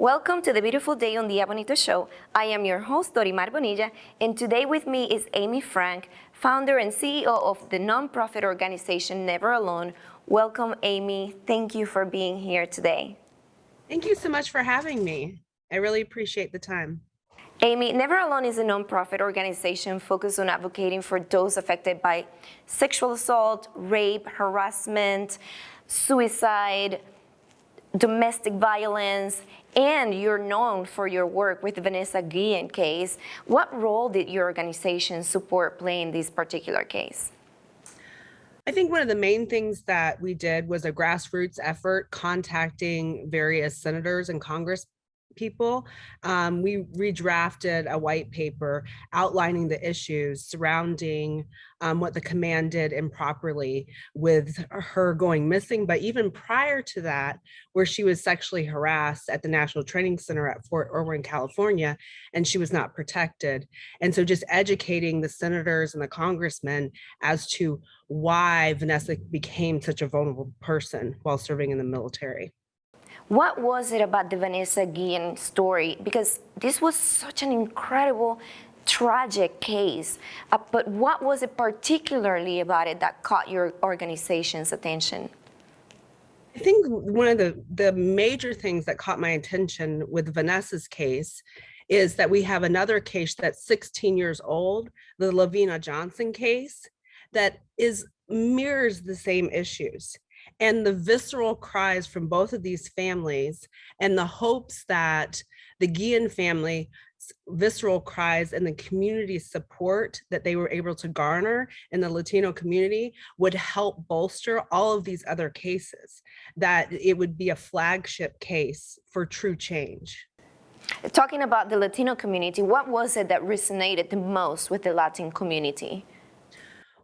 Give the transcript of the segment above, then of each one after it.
Welcome to the beautiful day on the Bonito show. I am your host, Dorimar Bonilla, and today with me is Amy Frank, founder and CEO of the nonprofit organization Never Alone. Welcome, Amy. Thank you for being here today. Thank you so much for having me. I really appreciate the time. Amy, Never Alone is a nonprofit organization focused on advocating for those affected by sexual assault, rape, harassment, suicide, domestic violence, and you're known for your work with the Vanessa Guillen case. What role did your organization support play in this particular case? I think one of the main things that we did was a grassroots effort contacting various senators and Congress people. We redrafted a white paper outlining the issues surrounding what the command did improperly with her going missing, but even prior to that, where she was sexually harassed at the National Training Center at Fort Irwin, California, and she was not protected. And so just educating the senators and the congressmen as to why Vanessa became such a vulnerable person while serving in the military. What was it about the Vanessa Guillen story? Because this was such an incredible, tragic case. But what was it particularly about it that caught your organization's attention? I think one of the major things that caught my attention with Vanessa's case is that we have another case that's 16 years old, the Lavina Johnson case, that mirrors the same issues. And the visceral cries from both of these families and the hopes that the Guillen family visceral cries and the community support that they were able to garner in the Latino community would help bolster all of these other cases, that it would be a flagship case for true change. Talking about the Latino community, what was it that resonated the most with the Latin community?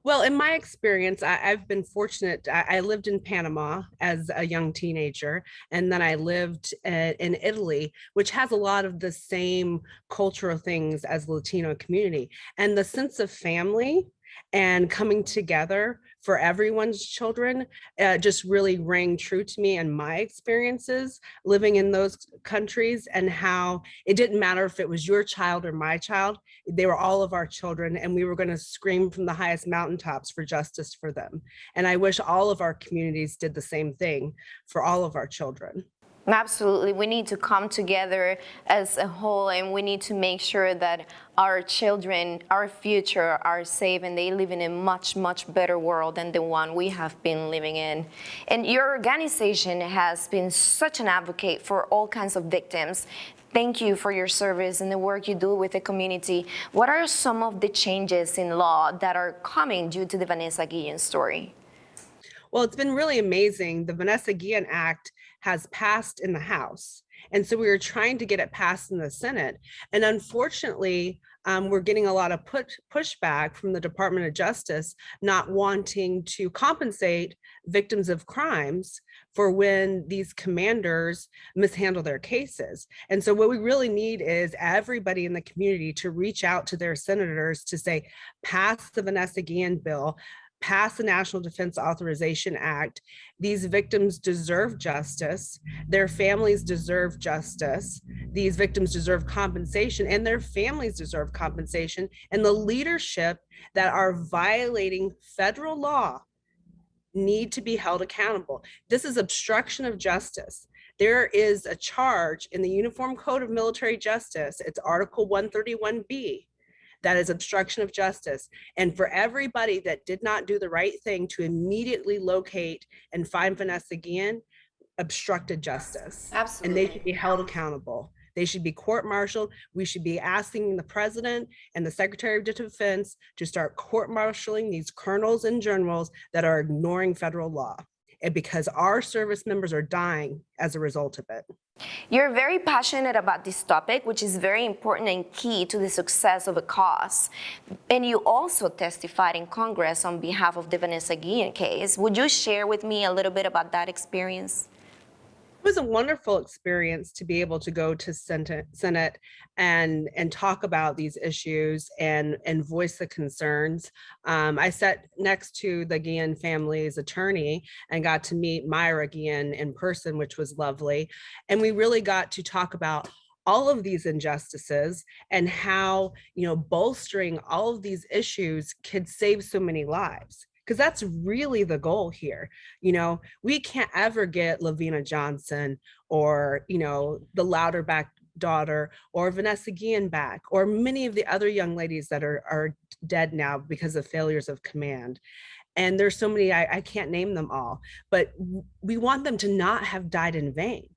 Well, in my experience, I've been fortunate. I lived in Panama as a young teenager, and then I lived in Italy, which has a lot of the same cultural things as the Latino community. And the sense of family and coming together for everyone's children just really rang true to me and my experiences living in those countries, and how it didn't matter if it was your child or my child, they were all of our children, and we were going to scream from the highest mountaintops for justice for them. And I wish all of our communities did the same thing for all of our children. Absolutely. We need to come together as a whole, and we need to make sure that our children, our future, are safe and they live in a much, much better world than the one we have been living in. And your organization has been such an advocate for all kinds of victims. Thank you for your service and the work you do with the community. What are some of the changes in law that are coming due to the Vanessa Guillen story? Well, it's been really amazing. The Vanessa Guillen Act has passed in the House. And so we were trying to get it passed in the Senate. And unfortunately, we're getting a lot of pushback from the Department of Justice not wanting to compensate victims of crimes for when these commanders mishandle their cases. And so what we really need is everybody in the community to reach out to their senators to say, pass the Vanessa Guillen bill, pass the National Defense Authorization Act. These victims deserve justice. Their families deserve justice. These victims deserve compensation, and their families deserve compensation. And the leadership that are violating federal law need to be held accountable. This is obstruction of justice. There is a charge in the Uniform Code of Military Justice. It's Article 131B. That is obstruction of justice. And for everybody that did not do the right thing to immediately locate and find Vanessa Guillen, obstructed justice. Absolutely. And they should be held accountable. They should be court-martialed. We should be asking the president and the Secretary of Defense to start court-martialing these colonels and generals that are ignoring federal law, and because our service members are dying as a result of it. You're very passionate about this topic, which is very important and key to the success of a cause. And you also testified in Congress on behalf of the Vanessa Guillen case. Would you share with me a little bit about that experience? It was a wonderful experience to be able to go to Senate and talk about these issues and voice the concerns. I sat next to the Guillen family's attorney and got to meet Myra Guillen in person, which was lovely. And we really got to talk about all of these injustices and how, bolstering all of these issues could save so many lives. Because that's really the goal here. We can't ever get Lavina Johnson or, the Louderback daughter or Vanessa Guillen back, or many of the other young ladies that are dead now because of failures of command. And there's so many, I can't name them all, but we want them to not have died in vain.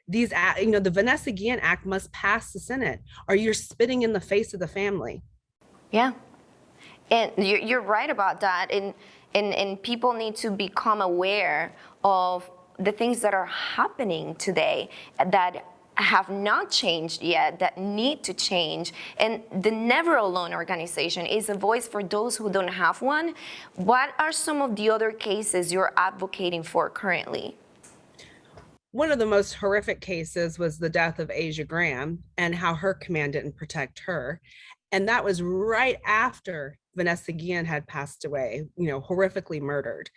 These, the Vanessa Guillen Act must pass the Senate, or you're spitting in the face of the family. Yeah. And you're right about that. And people need to become aware of the things that are happening today that have not changed yet, that need to change. And the Never Alone organization is a voice for those who don't have one. What are some of the other cases you're advocating for currently? One of the most horrific cases was the death of Asia Graham and how her command didn't protect her. And that was right after Vanessa Guillen had passed away, horrifically murdered.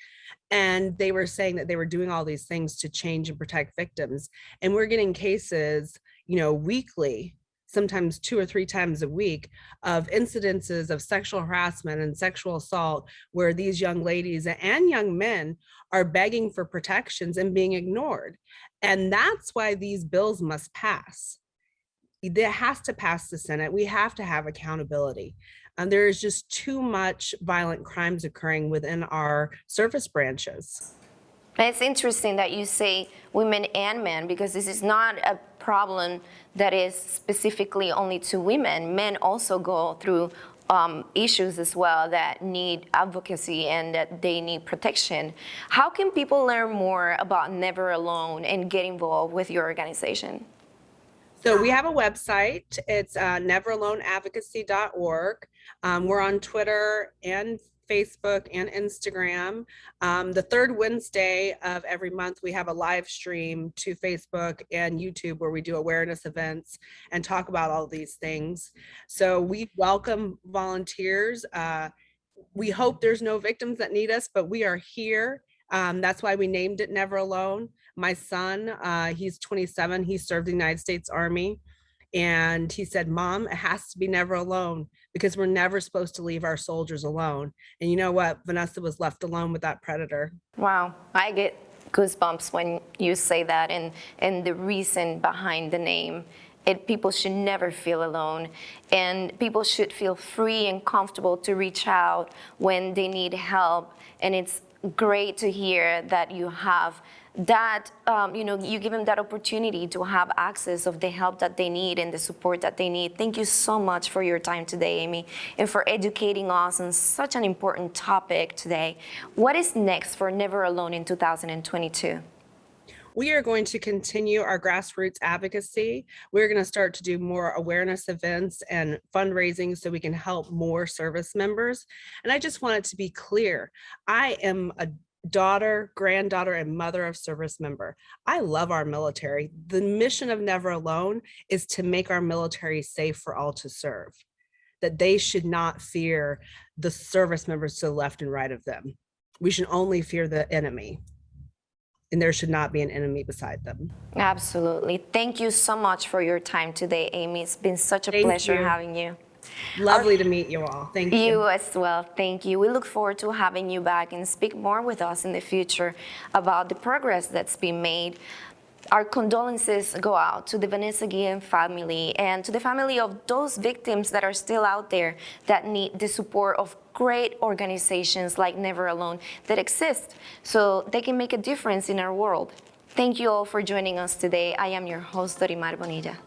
And they were saying that they were doing all these things to change and protect victims. And we're getting cases, weekly, sometimes 2 or 3 times a week, of incidences of sexual harassment and sexual assault where these young ladies and young men are begging for protections and being ignored. And that's why these bills must pass. It has to pass the Senate. We have to have accountability. And there is just too much violent crimes occurring within our service branches. And it's interesting that you say women and men, because this is not a problem that is specifically only to women. Men also go through issues as well that need advocacy and that they need protection. How can people learn more about Never Alone and get involved with your organization? So we have a website. It's neveraloneadvocacy.org. We're on Twitter and Facebook and Instagram. The third Wednesday of every month, we have a live stream to Facebook and YouTube where we do awareness events and talk about all these things. So we welcome volunteers. We hope there's no victims that need us, but we are here. That's why we named it Never Alone. My son, he's 27, he served the United States Army. And he said, Mom, it has to be never alone, because we're never supposed to leave our soldiers alone. And you know what? Vanessa was left alone with that predator. Wow, I get goosebumps when you say that, and the reason behind the name. People should never feel alone, and people should feel free and comfortable to reach out when they need help. And it's great to hear that you have that, you give them that opportunity to have access of the help that they need and the support that they need. Thank you so much for your time today, Amy, and for educating us on such an important topic today. What is next for Never Alone in 2022? We are going to continue our grassroots advocacy. We're going to start to do more awareness events and fundraising so we can help more service members. And I just want it to be clear, I am a daughter, granddaughter, and mother of service member. I love our military. The mission of Never Alone is to make our military safe for all to serve, that they should not fear the service members to the left and right of them. We should only fear the enemy, and there should not be an enemy beside them. Absolutely. Thank you so much for your time today, Amy. It's been such a pleasure having you. Lovely to meet you all. Thank you. You as well. Thank you. We look forward to having you back and speak more with us in the future about the progress that's been made. Our condolences go out to the Vanessa Guillen family and to the family of those victims that are still out there that need the support of great organizations like Never Alone that exist so they can make a difference in our world. Thank you all for joining us today. I am your host, Dorimar Bonilla.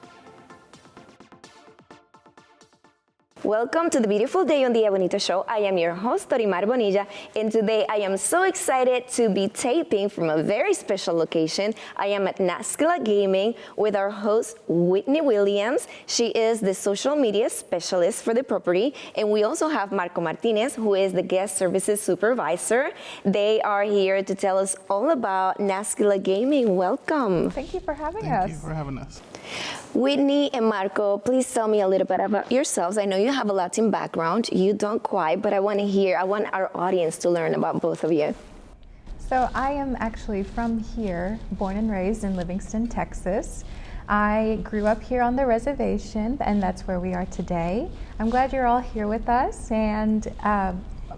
Welcome to the beautiful day on the Bonito show. I am your host, TerraMar Bonilla, and today I am so excited to be taping from a very special location. I am at Naskila Gaming with our host, Whitney Williams. She is the social media specialist for the property, and we also have Marco Martinez, who is the guest services supervisor. They are here to tell us all about Naskila Gaming. Welcome. Thank you for having us. Thank you for having us. Whitney and Marco, please tell me a little bit about yourselves. I know you have a Latin background. You don't quite, but I want our audience to learn about both of you. So I am actually from here, born and raised in Livingston, Texas. I grew up here on the reservation, and that's where we are today. I'm glad you're all here with us, and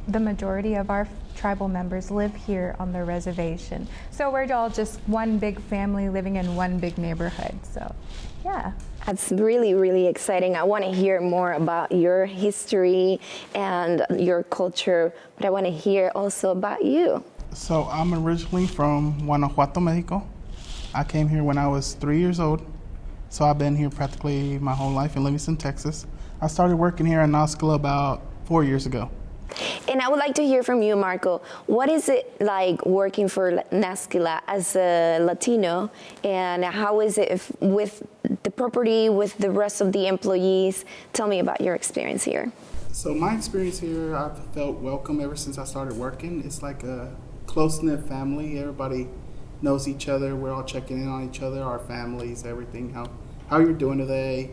the majority of our tribal members live here on the reservation. So we're all just one big family living in one big neighborhood. So, yeah. That's really, really exciting. I want to hear more about your history and your culture, but I want to hear also about you. So I'm originally from Guanajuato, Mexico. I came here when I was 3 years old. So I've been here practically my whole life in Livingston, Texas. I started working here in Naskila about 4 years ago. And I would like to hear from you, Marco. What is it like working for Naskila as a Latino, and how is it with the property, with the rest of the employees? Tell me about your experience here. So my experience here, I've felt welcome ever since I started working. It's like a close-knit family. Everybody knows each other. We're all checking in on each other, our families, everything. How you're doing today?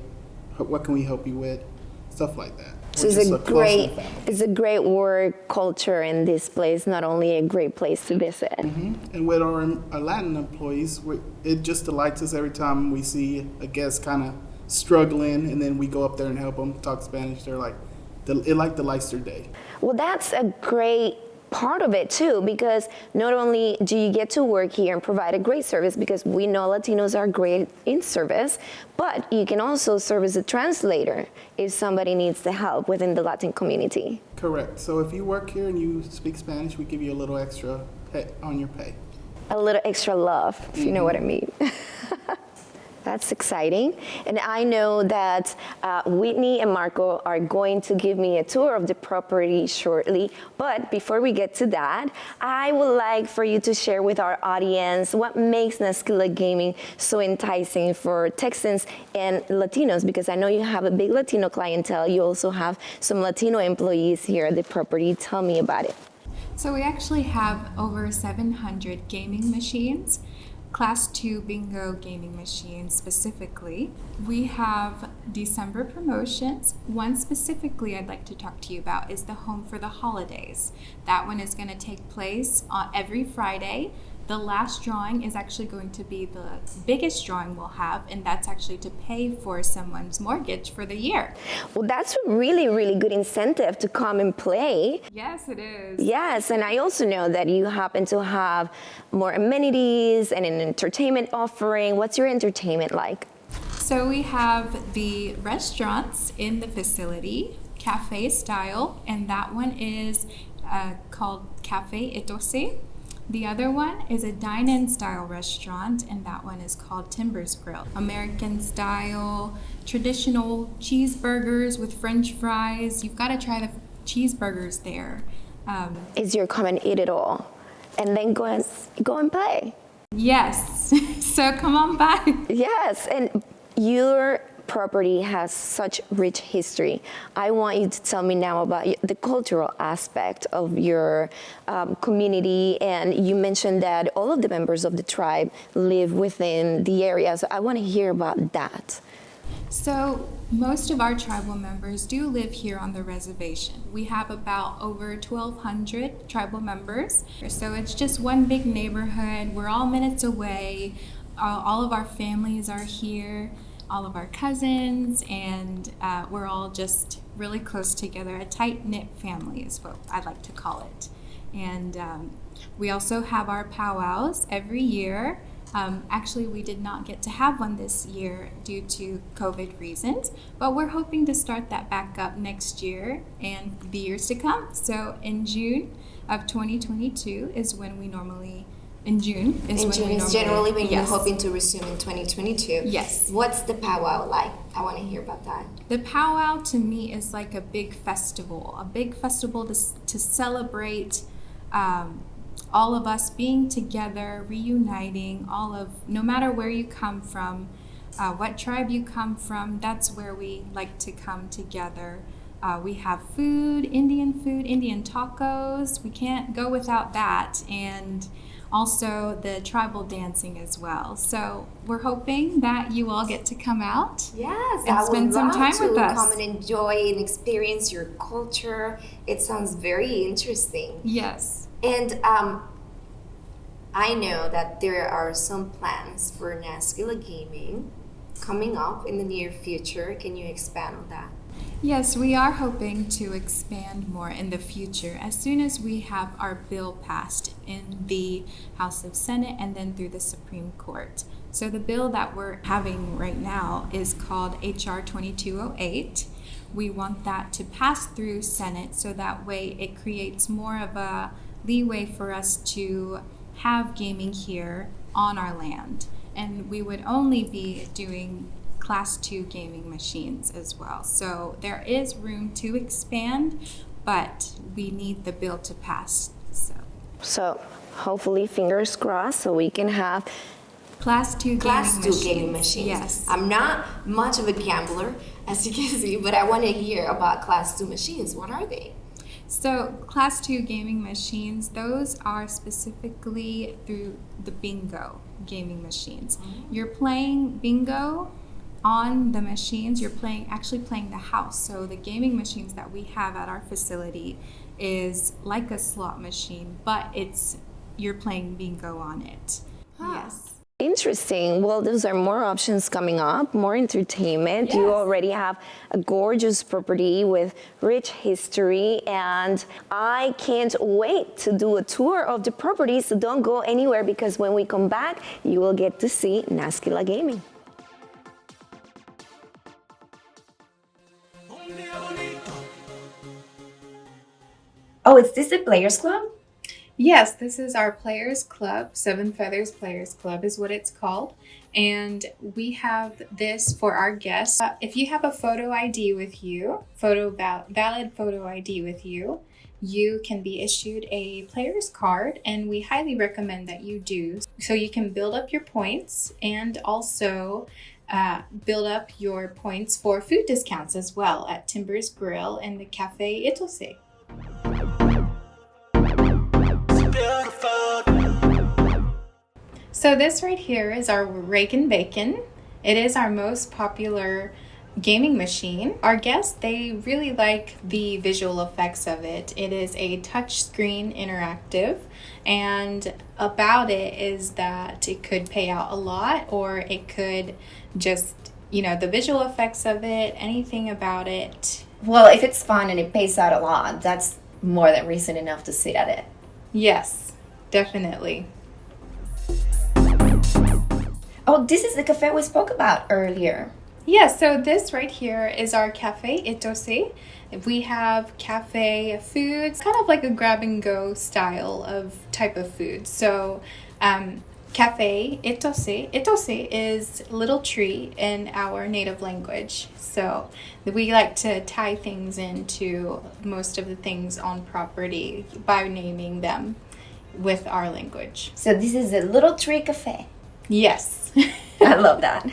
What can we help you with? Stuff like that. So it's a great work culture in this place, not only a great place to visit. Mm-hmm. And with our Latin employees, it just delights us every time we see a guest kind of struggling, and then we go up there and help them talk Spanish. They're like, it delights their day. Well, that's a great part of it too, because not only do you get to work here and provide a great service, because we know Latinos are great in service, but you can also serve as a translator if somebody needs the help within the Latin community. Correct. So if you work here and you speak Spanish, we give you a little extra pay on your pay. A little extra love, if you know what I mean. That's exciting. And I know that Whitney and Marco are going to give me a tour of the property shortly. But before we get to that, I would like for you to share with our audience what makes Naskila Gaming so enticing for Texans and Latinos, because I know you have a big Latino clientele. You also have some Latino employees here at the property. Tell me about it. So we actually have over 700 gaming machines. Class 2 bingo gaming machines specifically. We have December promotions. One specifically I'd like to talk to you about is the Home for the Holidays. That one is going to take place on every Friday. The last drawing is actually going to be the biggest drawing we'll have, and that's actually to pay for someone's mortgage for the year. Well, that's a really, really good incentive to come and play. Yes, it is. Yes, and I also know that you happen to have more amenities and an entertainment offering. What's your entertainment like? So we have the restaurants in the facility, cafe style, and that one is called Cafe Etose. The other one is a dine-in style restaurant, and that one is called Timbers Grill. American style, traditional cheeseburgers with French fries. You've got to try the cheeseburgers there. Is your come and eat it all, and then go and play? Yes. So come on by. Yes, and your property has such rich history. I want you to tell me now about the cultural aspect of your community. And you mentioned that all of the members of the tribe live within the area. So I want to hear about that. So most of our tribal members do live here on the reservation. We have about over 1,200 tribal members. So it's just one big neighborhood. We're all minutes away. All of our families are here. All of our cousins, and we're all just really close together. A tight-knit family is what I like to call it. And we also have our powwows every year. Actually, we did not get to have one this year due to COVID reasons, but we're hoping to start that back up next year and the years to come. So in June of 2022 is when we normally in June is In when June we is normally- generally when you're Yes. hoping to resume in 2022. Yes. What's the powwow like? I want to hear about that. The powwow to me is like a big festival to celebrate all of us being together, reuniting, no matter where you come from, what tribe you come from, that's where we like to come together. We have food, Indian tacos. We can't go without that. And also the tribal dancing as well. So we're hoping that you all get to come out. Yes, And I would spend some love time to with us. come and enjoy and experience your culture. It sounds very interesting. Yes. And I know that there are some plans for Naskila Gaming coming up in the near future. Can you expand on that? Yes, we are hoping to expand more in the future as soon as we have our bill passed in the House of Senate and then through the Supreme Court. So the bill that we're having right now is called HR 2208. We want that to pass through Senate so that way it creates more of a leeway for us to have gaming here on our land. And we would only be doing Class 2 gaming machines as well. So there is room to expand, but we need the bill to pass. So hopefully, fingers crossed, so we can have Class 2 gaming machines. Yes. I'm not much of a gambler, as you can see, but I want to hear about Class 2 machines. What are they? So Class 2 gaming machines, those are specifically through the bingo gaming machines. Mm-hmm. You're playing bingo on the machines, you're actually playing the house. So the gaming machines that we have at our facility is like a slot machine, but you're playing bingo on it. Yes. Interesting. Well, those are more options coming up, more entertainment. Yes. You already have a gorgeous property with rich history, and I can't wait to do a tour of the property, so don't go anywhere because when we come back, you will get to see Naskila Gaming. Oh, is this the Players Club? Yes, this is our Players Club. Seven Feathers Players Club is what it's called. And we have this for our guests. If you have a photo ID with you, valid photo ID with you, you can be issued a player's card, and we highly recommend that you do. So you can build up your points and also build up your points for food discounts as well at Timbers Grill and the Cafe Itose. So this right here is our Rake and Bacon. It is our most popular gaming machine. Our guests, they really like the visual effects of it. It is a touchscreen interactive, and about it is that it could pay out a lot, or it could just, the visual effects of it, anything about it. Well, if it's fun and it pays out a lot, that's more than reason enough to sit at it. Yes, definitely. Oh, this is the cafe we spoke about earlier. Yeah, so this right here is our Cafe Itose. We have cafe foods, kind of like a grab and go style of type of food. So Cafe Itose is little tree in our native language. So we like to tie things into most of the things on property by naming them with our language. So this is a little tree cafe. Yes. I love that.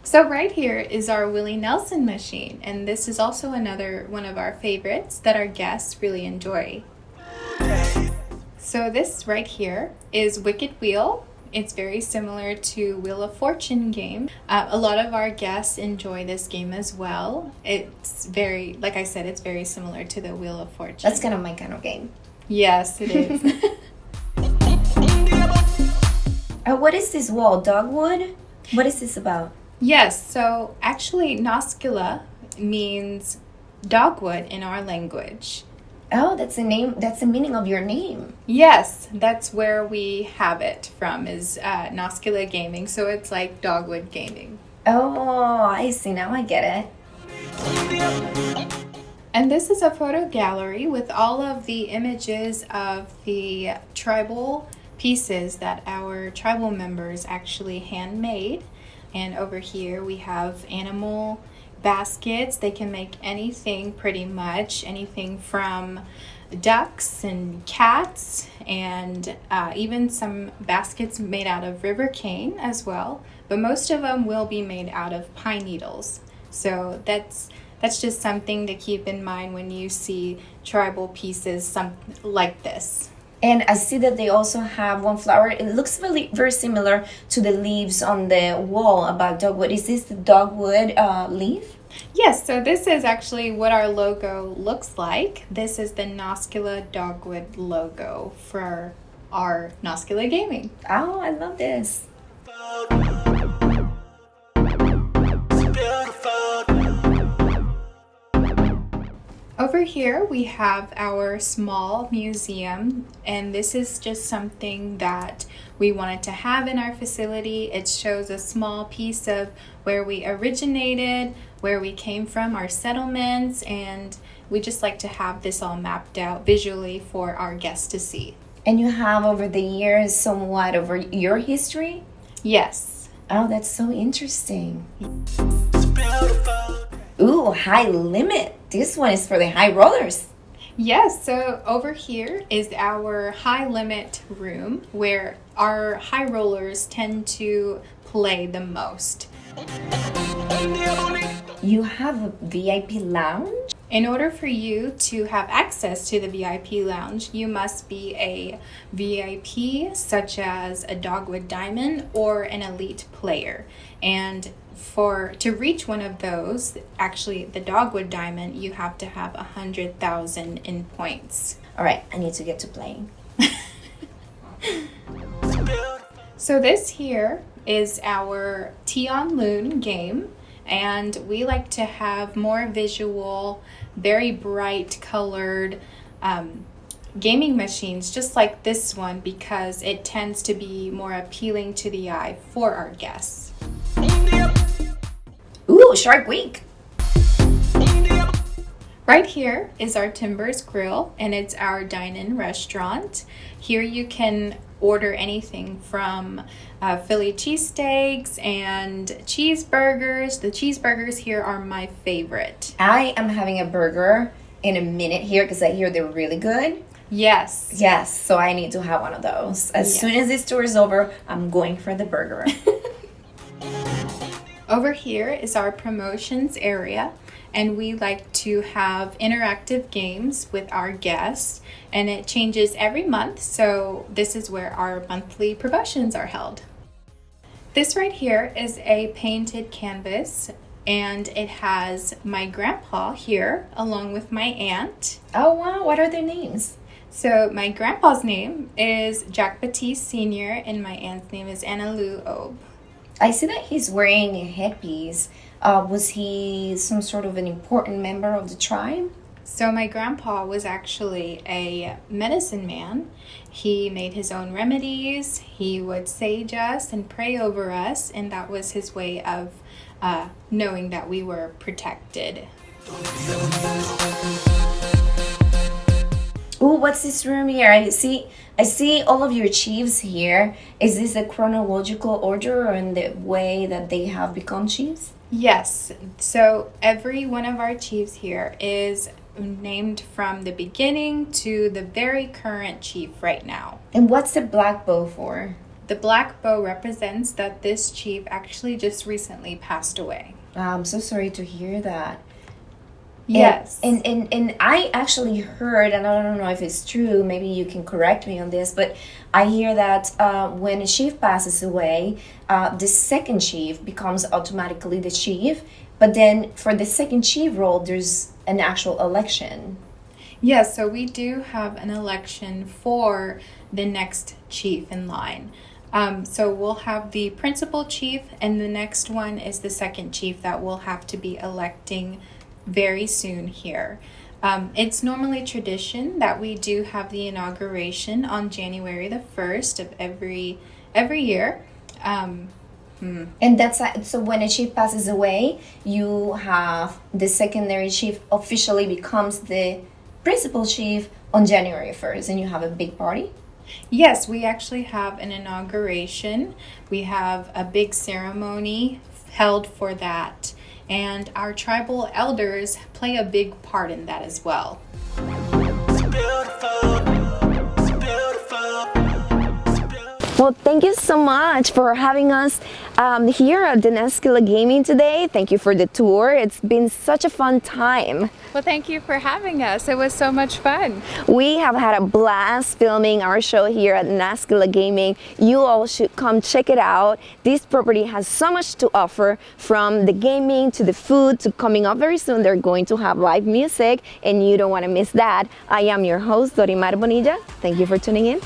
So right here is our Willie Nelson machine, and this is also another one of our favorites that our guests really enjoy. So this right here is Wicked Wheel. It's very similar to Wheel of Fortune game. A lot of our guests enjoy this game as well. It's very, like I said, it's very similar to the Wheel of Fortune. That's kind of my kind of game. Yes, it is. What is this wall? Dogwood? What is this about? Yes, so actually Naskila means dogwood in our language. Oh, that's the name. That's the meaning of your name. Yes, that's where we have it from, is Naskila Gaming. So it's like dogwood gaming. Oh, I see. Now I get it. And this is a photo gallery with all of the images of the tribal pieces that our tribal members actually handmade. And over here we have animal baskets. They can make anything, pretty much anything from ducks and cats, and even some baskets made out of river cane as well. But most of them will be made out of pine needles. So that's just something to keep in mind when you see tribal pieces like this. And I see that they also have one flower. It looks very, very similar to the leaves on the wall about dogwood. Is this the dogwood leaf? Yes, so this is actually what our logo looks like. This is the Naskila Dogwood logo for our Naskila Gaming. Oh, I love this. Over here we have our small museum, and this is just something that we wanted to have in our facility. It shows a small piece of where we originated, where we came from, our settlements, and we just like to have this all mapped out visually for our guests to see. And you have over the years somewhat over your history? Yes. Oh, that's so interesting. Ooh, high limit. This one is for the high rollers. Yes, so over here is our high limit room where our high rollers tend to play the most. You have a VIP lounge? In order for you to have access to the VIP lounge, you must be a VIP, such as a Dogwood Diamond or an elite player. And to reach one of those, actually the Dogwood Diamond, you have to have 100,000 in points. All right, I need to get to playing. So this here is our Tion Loon game, and we like to have more visual, very bright colored gaming machines just like this one, because it tends to be more appealing to the eye for our guests. Ooh, Shark Week. Right here is our Timbers Grill, and it's our dine-in restaurant. Here you can order anything from Philly cheesesteaks and cheeseburgers. The cheeseburgers here are my favorite. I am having a burger in a minute here because I hear they're really good. Yes. Yes, so I need to have one of those. As soon as this tour is over, I'm going for the burger. Over here is our promotions area, and we like to have interactive games with our guests, and it changes every month, so this is where our monthly promotions are held. This right here is a painted canvas, and it has my grandpa here along with my aunt. Oh wow, what are their names? So my grandpa's name is Jack Batiste Sr., and my aunt's name is Anna Lou Obe. I see that he's wearing a headpiece. Was he some sort of an important member of the tribe? So my grandpa was actually a medicine man. He made his own remedies. He would sage us and pray over us, and that was his way of knowing that we were protected. Ooh, what's this room here? I see all of your chiefs here. Is this a chronological order or in the way that they have become chiefs? Yes. So every one of our chiefs here is named from the beginning to the very current chief right now. And what's the black bow for? The black bow represents that this chief actually just recently passed away. I'm so sorry to hear that. Yes. And I actually heard, and I don't know if it's true, maybe you can correct me on this, but I hear that when a chief passes away, the second chief becomes automatically the chief, but then for the second chief role, there's an actual election. Yes, so we do have an election for the next chief in line. So we'll have the principal chief, and the next one is the second chief that we'll have to be electing very soon here. It's normally tradition that we do have the inauguration on January the 1st of every year. And that's so when a chief passes away, you have the secondary chief officially becomes the principal chief on January 1st, and you have a big party. Yes, we actually have an inauguration. We have a big ceremony held for that, and our tribal elders play a big part in that as well. Well, thank you so much for having us here at the Naskila Gaming today. Thank you for the tour. It's been such a fun time. Well, thank you for having us. It was so much fun. We have had a blast filming our show here at Naskila Gaming. You all should come check it out. This property has so much to offer, from the gaming to the food to coming up very soon. They're going to have live music, and you don't want to miss that. I am your host, Dorimar Bonilla. Thank you for tuning in.